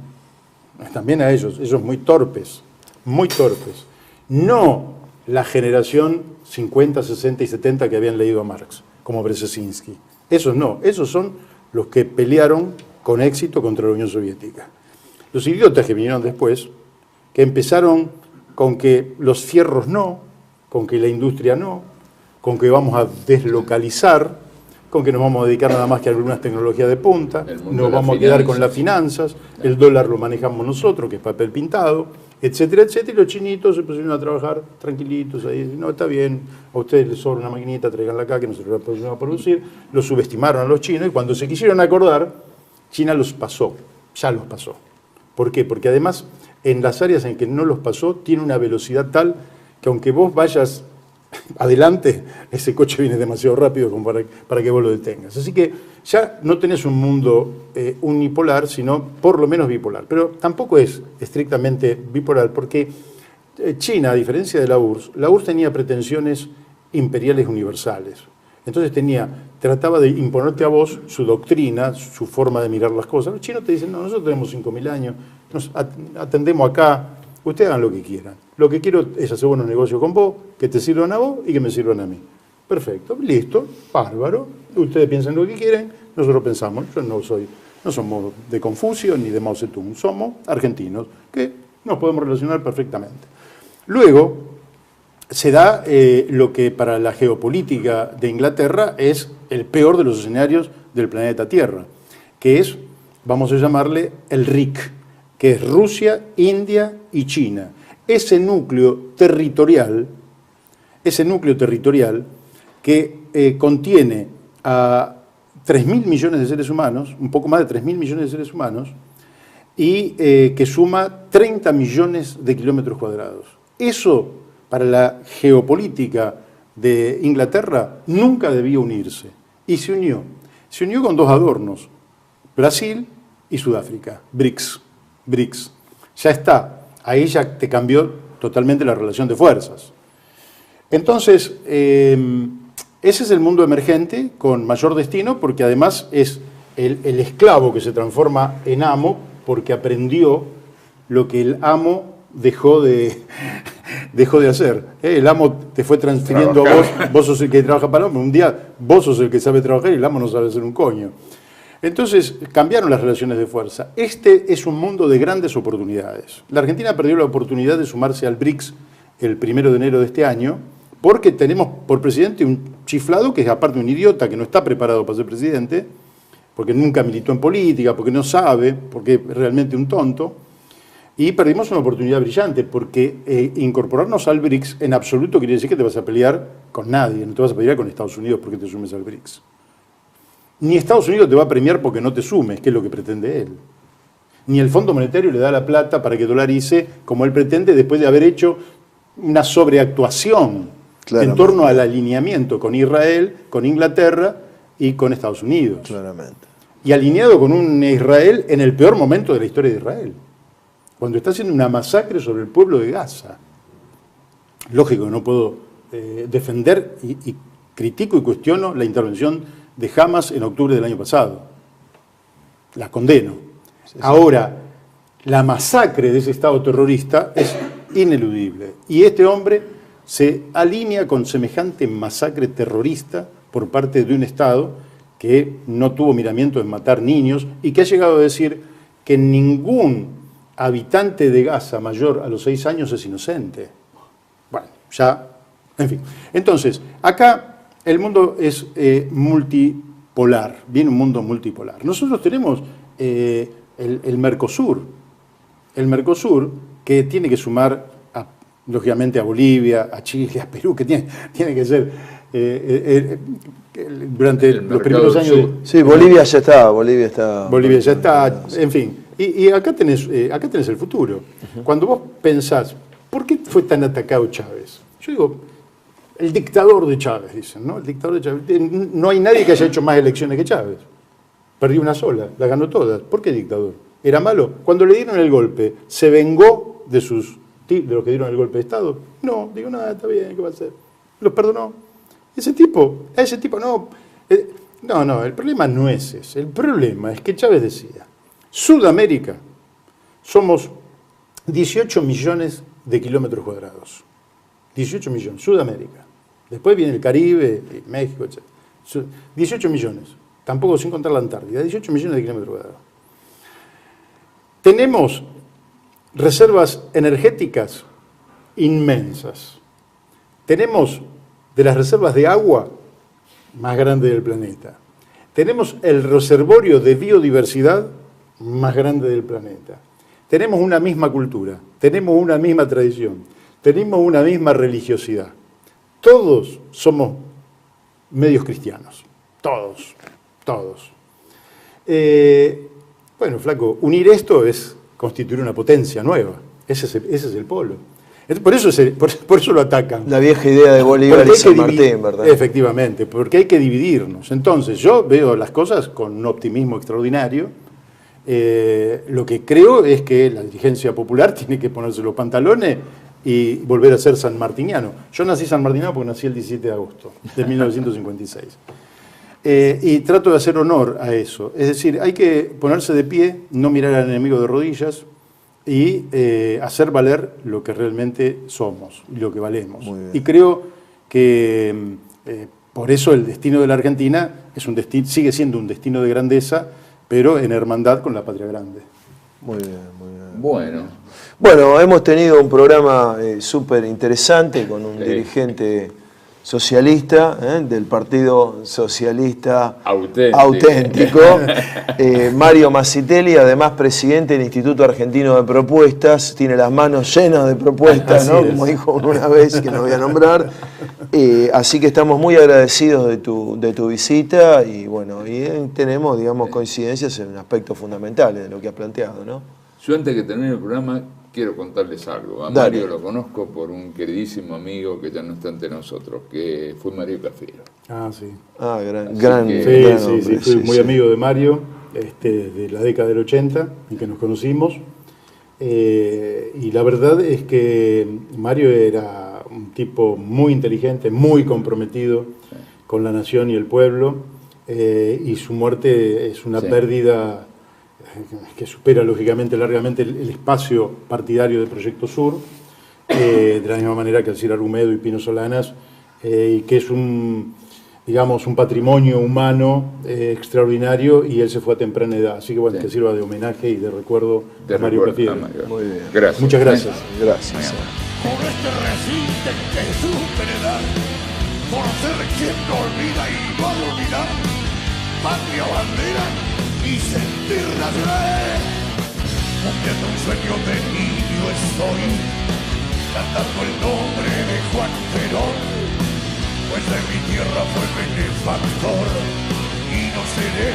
también a ellos muy torpes, muy torpes. No la generación 50, 60 y 70 que habían leído a Marx, como Brzezinski. Esos no, esos son los que pelearon con éxito contra la Unión Soviética. Los idiotas que vinieron después, que empezaron con que los fierros no, con que la industria no, con que vamos a deslocalizar, con que nos vamos a dedicar nada más que a algunas tecnologías de punta, nos vamos a quedar con las finanzas, el dólar lo manejamos nosotros, que es papel pintado, etcétera, etcétera, y los chinitos se pusieron a trabajar tranquilitos ahí, no, está bien, a ustedes les sobra una maquinita, tráiganla acá que no se la va a producir, los subestimaron a los chinos, y cuando se quisieron acordar, China los pasó, ya los pasó. ¿Por qué? Porque además, en las áreas en que no los pasó, tiene una velocidad tal que aunque vos vayas adelante, ese coche viene demasiado rápido como para que vos lo detengas. Así que ya no tenés un mundo unipolar, sino por lo menos bipolar. Pero tampoco es estrictamente bipolar, porque China, a diferencia de la URSS tenía pretensiones imperiales universales. Entonces trataba de imponerte a vos su doctrina, su forma de mirar las cosas. Los chinos te dicen, no, nosotros tenemos 5.000 años, nos atendemos acá, ustedes hagan lo que quieran. Lo que quiero es hacer buenos negocios con vos, que te sirvan a vos y que me sirvan a mí. Perfecto, listo, bárbaro. Ustedes piensan lo que quieren, nosotros pensamos. Yo no somos de Confucio ni de Mao Zedong, somos argentinos, que nos podemos relacionar perfectamente. Luego, se da lo que para la geopolítica de Inglaterra es el peor de los escenarios del planeta Tierra, que es, vamos a llamarle, el RIC, que es Rusia, India y China. Ese núcleo territorial que contiene a 3.000 millones de seres humanos, un poco más de 3.000 millones de seres humanos, y que suma 30 millones de kilómetros cuadrados. Eso, para la geopolítica de Inglaterra, nunca debía unirse. Y se unió. Se unió con dos adornos, Brasil y Sudáfrica, BRICS. Ya está. Ahí ya te cambió totalmente la relación de fuerzas. Entonces, ese es el mundo emergente con mayor destino, porque además es el esclavo que se transforma en amo, porque aprendió lo que el amo dejó de hacer. El amo te fue transfiriendo a vos sos el que trabaja para el amo, un día vos sos el que sabe trabajar y el amo no sabe hacer un coño. Entonces cambiaron las relaciones de fuerza. Este es un mundo de grandes oportunidades. La Argentina perdió la oportunidad de sumarse al BRICS el 1 de enero de este año, porque tenemos por presidente un chiflado que es aparte un idiota, que no está preparado para ser presidente, porque nunca militó en política, porque no sabe, porque es realmente un tonto. Y perdimos una oportunidad brillante, porque incorporarnos al BRICS en absoluto quiere decir que te vas a pelear con nadie, no te vas a pelear con Estados Unidos porque te sumes al BRICS. Ni Estados Unidos te va a premiar porque no te sumes, que es lo que pretende él. Ni el Fondo Monetario le da la plata para que dolarice como él pretende después de haber hecho una sobreactuación en torno al alineamiento con Israel, con Inglaterra y con Estados Unidos. Claramente. Y alineado con un Israel en el peor momento de la historia de Israel, cuando está haciendo una masacre sobre el pueblo de Gaza. Lógico que no puedo defender y critico y cuestiono la intervención de Hamas en octubre del año pasado. La condeno. Sí. Ahora, la masacre de ese Estado terrorista es ineludible. Y este hombre se alinea con semejante masacre terrorista por parte de un Estado que no tuvo miramiento en matar niños y que ha llegado a decir que ningún habitante de Gaza mayor a los 6 años es inocente. Bueno, ya, en fin. Entonces, acá el mundo es multipolar, viene un mundo multipolar. Nosotros tenemos el Mercosur que tiene que sumar, lógicamente, a Bolivia, a Chile, a Perú, que tiene que ser durante los primeros años. Sí, Bolivia ya está. Bolivia ya está, en fin. Y acá tenés el futuro. Cuando vos pensás, ¿por qué fue tan atacado Chávez? Yo digo, el dictador de Chávez, dicen, ¿no? El dictador de Chávez. No hay nadie que haya hecho más elecciones que Chávez. Perdió una sola, la ganó todas. ¿Por qué dictador? ¿Era malo? Cuando le dieron el golpe, ¿se vengó de los que dieron el golpe de Estado? No, digo, nada, está bien, ¿qué va a hacer? Los perdonó. A ese tipo no. No, el problema no es ese. El problema es que Chávez decía, Sudamérica, somos 18 millones de kilómetros cuadrados. 18 millones, Sudamérica. Después viene el Caribe, México, etc. 18 millones, tampoco sin contar la Antártida, 18 millones de kilómetros cuadrados. Tenemos reservas energéticas inmensas. Tenemos de las reservas de agua más grandes del planeta. Tenemos el reservorio de biodiversidad más grande del planeta. Tenemos una misma cultura, tenemos una misma tradición, tenemos una misma religiosidad. Todos somos medios cristianos, todos. Bueno, flaco, unir esto es constituir una potencia nueva. Ese es el polo. Por eso lo atacan. La vieja idea de Bolívar y San Martín, ¿verdad? Efectivamente, porque hay que dividirnos. Entonces, yo veo las cosas con un optimismo extraordinario. Lo que creo es que la dirigencia popular tiene que ponerse los pantalones y volver a ser sanmartiniano. Yo nací sanmartiniano porque nací el 17 de agosto de 1956. Y trato de hacer honor a eso. Es decir, hay que ponerse de pie, no mirar al enemigo de rodillas y hacer valer lo que realmente somos y lo que valemos. Y creo que por eso el destino de la Argentina sigue siendo un destino de grandeza, pero en hermandad con la patria grande. Muy bien, muy bien. Bueno. Bueno, hemos tenido un programa súper interesante con un dirigente socialista, del Partido Socialista Auténtico, Mario Masitelli, además presidente del Instituto Argentino de Propuestas, tiene las manos llenas de propuestas, ¿no? Como dijo una vez, que no voy a nombrar. Así que estamos muy agradecidos de tu visita y bueno, y tenemos, digamos, coincidencias en aspectos fundamentales de lo que has planteado, ¿no? Yo antes que termine el programa quiero contarles algo. A Dale. Mario lo conozco por un queridísimo amigo que ya no está entre nosotros, que fue Mario Cafiero. Ah, sí. Ah, gran Sí, fui muy amigo de Mario de la década del 80 en que nos conocimos. Y la verdad es que Mario era un tipo muy inteligente, muy comprometido con la nación y el pueblo, y su muerte es una pérdida que supera lógicamente largamente el espacio partidario de Proyecto Sur, de la misma manera que Alcira Argumedo y Pino Solanas, y que es un patrimonio humano extraordinario, y él se fue a temprana edad. Así que bueno, que sirva de homenaje y de recuerdo a Mario Cafiero. Muy bien. Gracias. Muchas gracias. Gracias. Por este resistente superedad, por ser quien no olvida y no ha de olvidar, patria, bandera y sentir nacional. Cumpliendo un sueño de niño estoy, cantando el nombre de Juan Perón, pues de mi tierra fue benefactor, y no seré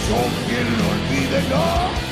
yo quien lo olvide, no.